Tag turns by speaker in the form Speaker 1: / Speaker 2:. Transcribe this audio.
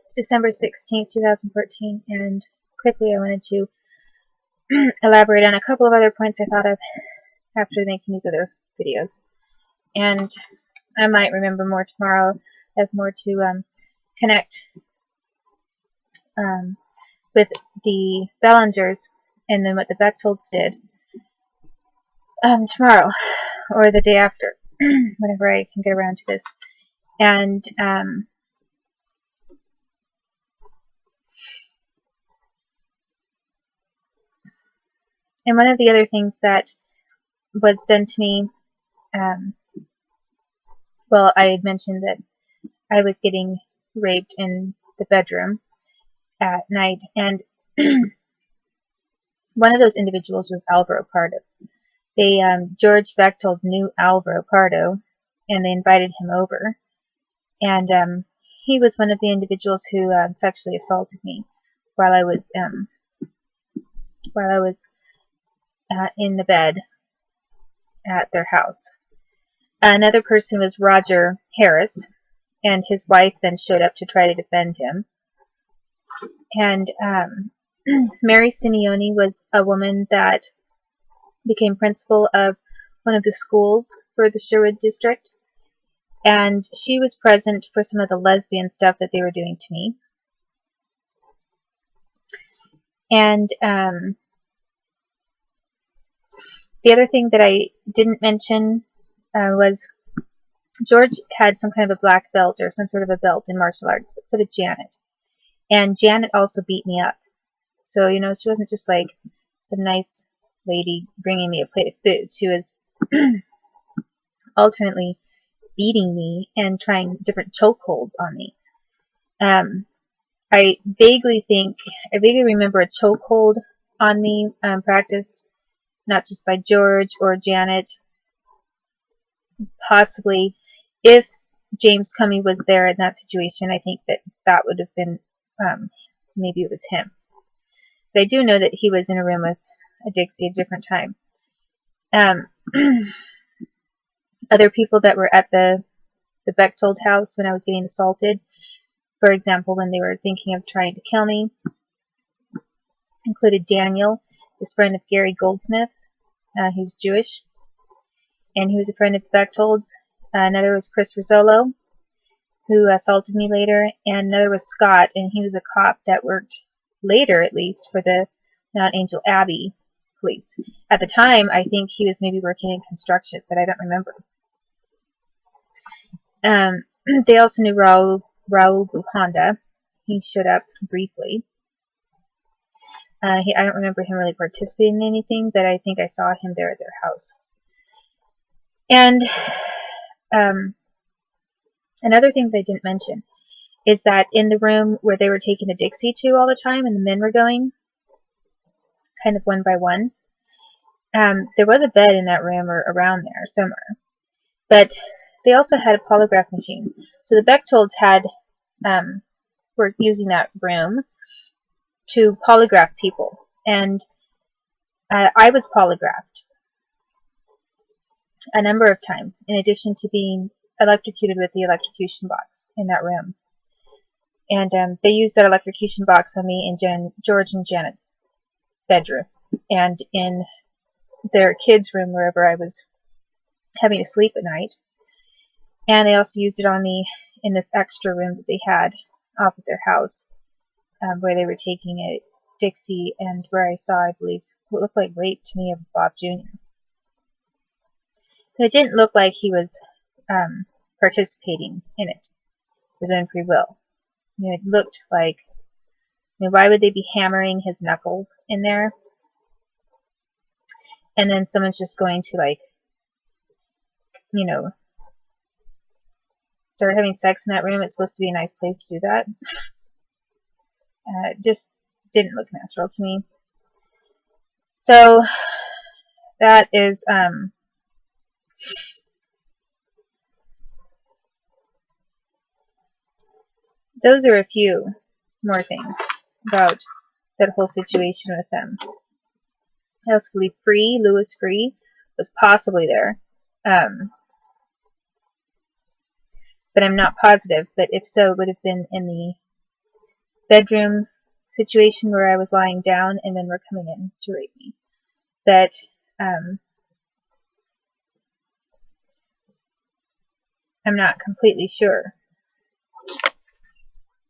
Speaker 1: It's December 16th, 2014, and quickly I wanted to elaborate on a couple of other points I thought of after making these other videos. And I might remember more tomorrow. I have more to connect with the Bellingers and then what the Bechtolds did tomorrow or the day after, whenever I can get around to this. And one of the other things that was done to me, well, I had mentioned that I was getting raped in the bedroom at night, and one of those individuals was Alvaro Pardo. George Bechtold knew Alvaro Pardo, and they invited him over, and he was one of the individuals who sexually assaulted me while I was in the bed at their house. Another person was Roger Harris, and his wife then showed up to try to defend him. And Mary Simeone was a woman that became principal of one of the schools for the Sherwood district, and she was present for some of the lesbian stuff that they were doing to me. And the other thing that I didn't mention was George had some kind of a black belt or some sort of a belt in martial arts, but so did Janet. And Janet also beat me up. So, you know, she wasn't just like some nice lady bringing me a plate of food. She was alternately beating me and trying different chokeholds on me. I vaguely remember a chokehold on me practiced not just by George or Janet. Possibly, if James Cummey was there in that situation, I think that would have been, maybe it was him. But I do know that he was in a room with a Dixie at a different time. Other people that were at the Bechtold house when I was getting assaulted, for example, when they were thinking of trying to kill me, included Daniel, this friend of Gary Goldsmith's. He was Jewish, and he was a friend of the Bechtolds. Another was Chris Rizzolo, who assaulted me later, and another was Scott, and he was a cop that worked later, at least, for the Mount Angel Abbey police. At the time, I think he was maybe working in construction, but I don't remember. They also knew Raul Buhanda. He showed up briefly. I don't remember him really participating in anything, but I think I saw him there at their house. And another thing that I didn't mention is that in the room where they were taking the Dixie to all the time, and the men were going, kind of one by one, there was a bed in that room or around there somewhere. But they also had a polygraph machine. So the Bechtolds were using that room to polygraph people. And I was polygraphed a number of times, in addition to being electrocuted with the electrocution box in that room. And they used that electrocution box on me in George and Janet's bedroom, and in their kids' room, wherever I was having to sleep at night. And they also used it on me in this extra room that they had off at their house, where they were taking a Dixie, and where I saw, I believe, what looked like rape to me of Bob Jr. But it didn't look like he was participating in it, his own free will. You know, it looked like, why would they be hammering his knuckles in there? And then someone's just going to, start having sex in that room. It's supposed to be a nice place to do that. Just didn't look natural to me. So that is those are a few more things about that whole situation with them. I also believe Louis Free was possibly there, but I'm not positive. But if so, it would have been in bedroom situation where I was lying down and then were coming in to rape me. But I'm not completely sure.